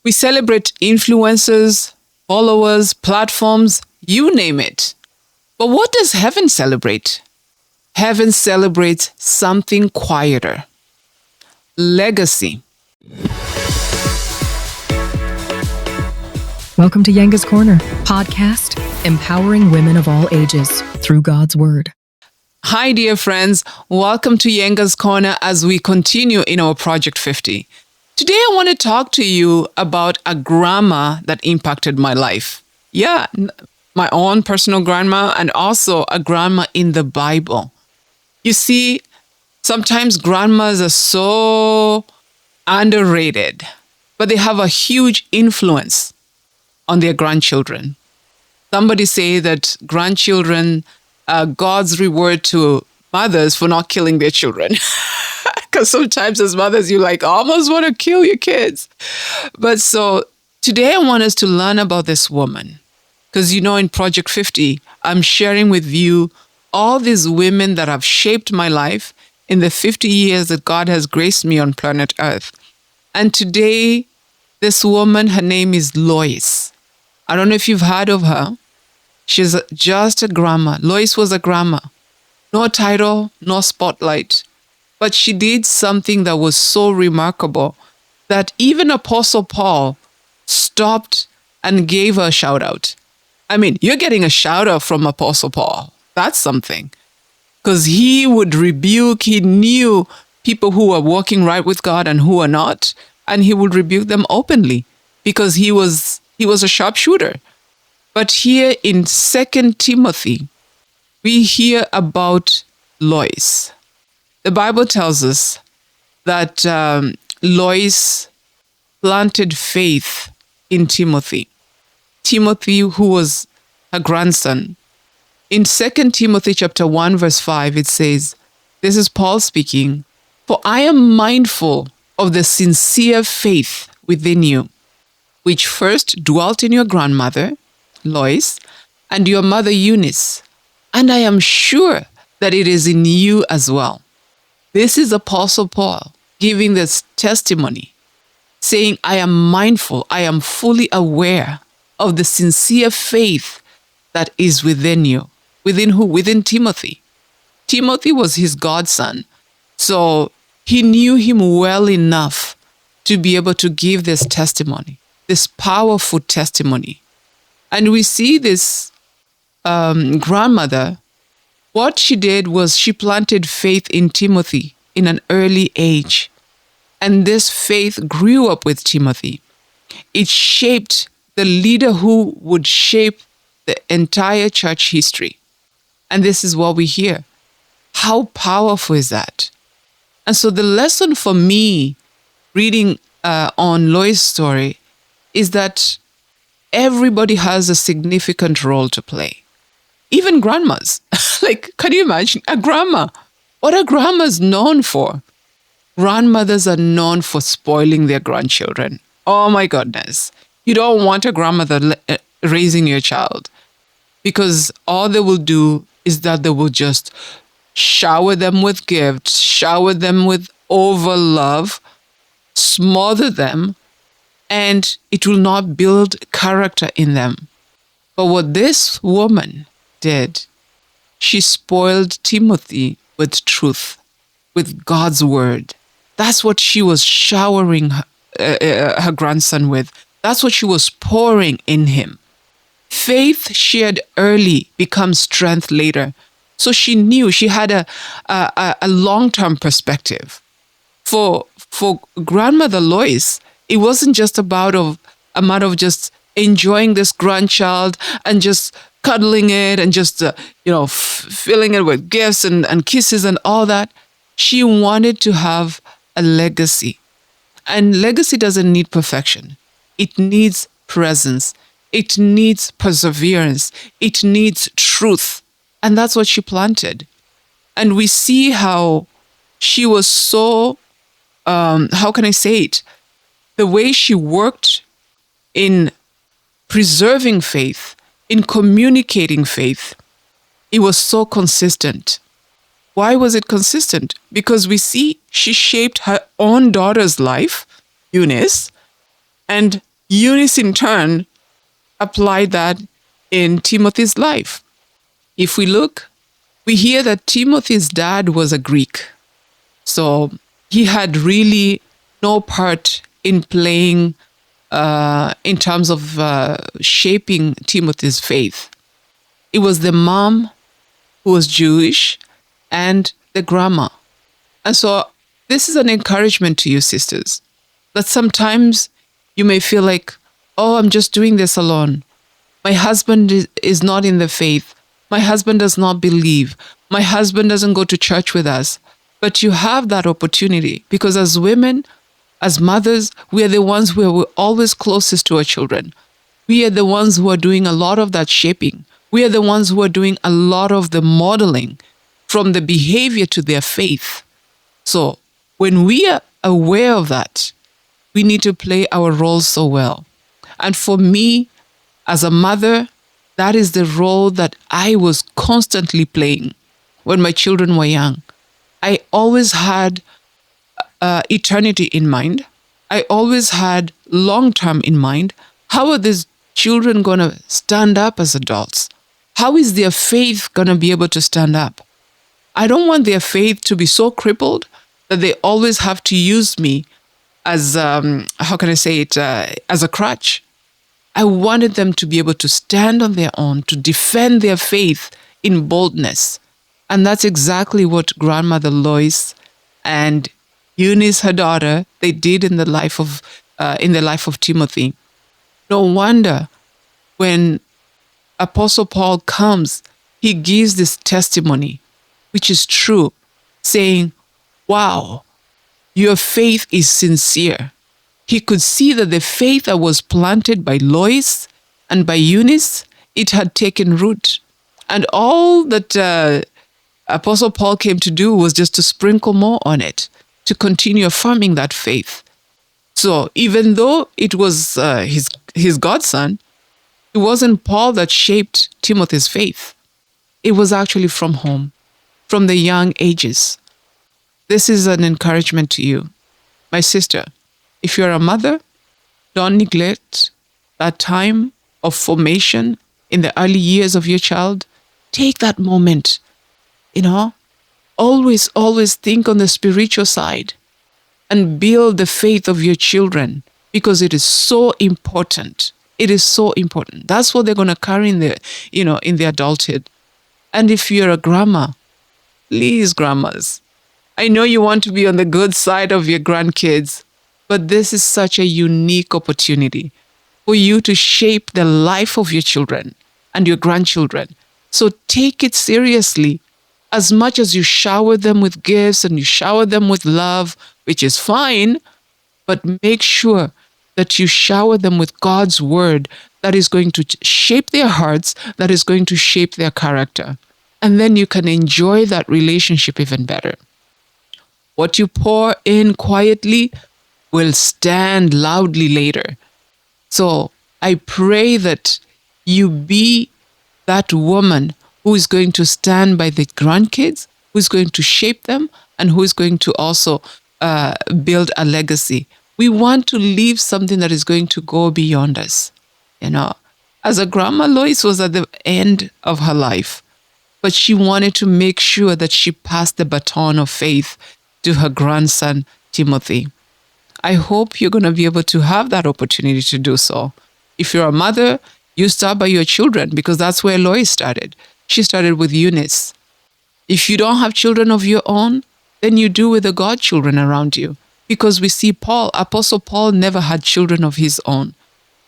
We celebrate influencers, followers, platforms, you name it. But what does heaven celebrate? Heaven celebrates something quieter. Legacy. Welcome to Yenga's Corner, podcast empowering women of all ages through God's Word. Hi, dear friends. Welcome to Yenga's Corner as we continue in our Project 50. Today, I want to talk to you about a grandma that impacted my life. Yeah, my own personal grandma and also a grandma in the Bible. You see, sometimes grandmas are so underrated, but they have a huge influence on their grandchildren. Somebody say that grandchildren are God's reward to mothers for not killing their children. Because sometimes as mothers, you almost want to kill your kids. But so today I want us to learn about this woman. Because in Project 50, I'm sharing with you all these women that have shaped my life in the 50 years that God has graced me on planet Earth. And today, this woman, her name is Lois. I don't know if you've heard of her. She's just a grandma. Lois was a grandma. No title, no spotlight. But she did something that was so remarkable that even Apostle Paul stopped and gave her a shout out. I mean, you're getting a shout out from Apostle Paul. That's something. Because he would rebuke, he knew people who are walking right with God and who are not, and he would rebuke them openly because he was a sharpshooter. But here in 2 Timothy, we hear about Lois. The Bible tells us that Lois planted faith in Timothy. Timothy, who was her grandson. In 2 Timothy chapter 1, verse 5, it says, this is Paul speaking, "For I am mindful of the sincere faith within you, which first dwelt in your grandmother, Lois, and your mother Eunice, and I am sure that it is in you as well." This is Apostle Paul giving this testimony, saying, I am mindful, I am fully aware of the sincere faith that is within you. Within who? Within Timothy. Timothy was his godson, so he knew him well enough to be able to give this testimony, this powerful testimony. And we see this grandmother, what she did was she planted faith in Timothy in an early age. And this faith grew up with Timothy. It shaped the leader who would shape the entire church history. And this is what we hear. How powerful is that? And so the lesson for me reading on Lois' story is that everybody has a significant role to play. Even grandmas. Can you imagine? A grandma. What are grandmas known for? Grandmothers are known for spoiling their grandchildren. Oh my goodness. You don't want a grandmother raising your child because all they will do is that they will just shower them with gifts, shower them with over love, smother them, and it will not build character in them. But what this woman did, she spoiled Timothy with truth, with God's word. That's what she was showering her grandson with. That's what she was pouring in him. Faith shared early becomes strength later. So she knew she had a long-term perspective. For grandmother Lois, it wasn't just a matter of just enjoying this grandchild and just cuddling it and just filling it with gifts and kisses and all that. She wanted to have a legacy. And legacy doesn't need perfection. It needs presence. It needs perseverance. It needs truth. And that's what she planted. And we see how she was so, how can I say it? The way she worked in preserving faith, in communicating faith, it was so consistent. Why was it consistent? Because we see she shaped her own daughter's life, Eunice, and Eunice, in turn, applied that in Timothy's life. If we look, we hear that Timothy's dad was a Greek. So he had really no part in playing in terms of shaping Timothy's faith. It was the mom who was Jewish and the grandma. And so this is an encouragement to you, sisters, that sometimes you may feel like, oh, I'm just doing this alone. My husband is not in the faith. My husband does not believe. My husband doesn't go to church with us. But you have that opportunity because as women, as mothers, we are the ones who are always closest to our children. We are the ones who are doing a lot of that shaping. We are the ones who are doing a lot of the modeling from the behavior to their faith. So when we are aware of that, we need to play our roles so well. And for me, as a mother, that is the role that I was constantly playing when my children were young. I always had eternity in mind. I always had long term in mind. How are these children going to stand up as adults? How is their faith going to be able to stand up? I don't want their faith to be so crippled that they always have to use me as, how can I say it, as a crutch. I wanted them to be able to stand on their own, to defend their faith in boldness. And that's exactly what grandmother Lois and Eunice, her daughter, they did in the life of Timothy. No wonder when Apostle Paul comes, he gives this testimony, which is true, saying, wow, your faith is sincere. He could see that the faith that was planted by Lois and by Eunice, it had taken root. And all that Apostle Paul came to do was just to sprinkle more on it, to continue affirming that faith. So even though it was his godson, it wasn't Paul that shaped Timothy's faith. It was actually from home, from the young ages. This is an encouragement to you. My sister, if you're a mother, don't neglect that time of formation in the early years of your child. Take that moment, always think on the spiritual side and build the faith of your children because it is so important. It is so important. That's what they're going to carry in their adulthood. And if you're a grandma, please, grandmas, I know you want to be on the good side of your grandkids, but this is such a unique opportunity for you to shape the life of your children and your grandchildren. So take it seriously. As much as you shower them with gifts and you shower them with love, which is fine, but make sure that you shower them with God's word that is going to shape their hearts, that is going to shape their character. And then you can enjoy that relationship even better. What you pour in quietly will stand loudly later. So I pray that you be that woman who is going to stand by the grandkids, who is going to shape them, and who is going to also build a legacy. We want to leave something that is going to go beyond us. As a grandma, Lois was at the end of her life, but she wanted to make sure that she passed the baton of faith to her grandson, Timothy. I hope you're going to be able to have that opportunity to do so. If you're a mother, you start by your children because that's where Lois started. She started with Eunice. If you don't have children of your own, then you do with the godchildren around you. Because we see Apostle Paul never had children of his own,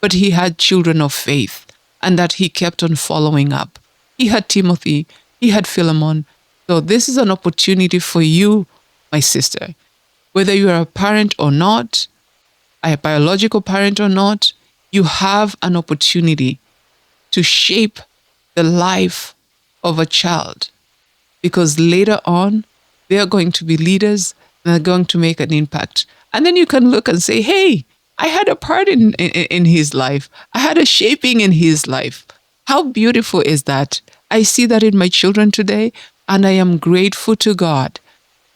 but he had children of faith, and that he kept on following up. He had Timothy, he had Philemon. So this is an opportunity for you, my sister. Whether you are a parent or not, a biological parent or not, you have an opportunity to shape the life of a child. Because later on, they are going to be leaders and they're going to make an impact. And then you can look and say, hey, I had a part in his life. I had a shaping in his life. How beautiful is that? I see that in my children today, and I am grateful to God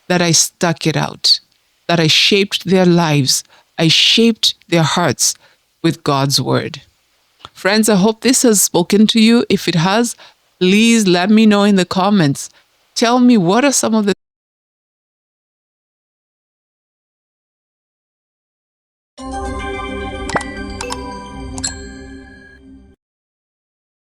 that I stuck it out, that I shaped their lives. I shaped their hearts with God's word. Friends, I hope this has spoken to you. If it has, please let me know in the comments. Tell me, what are some of the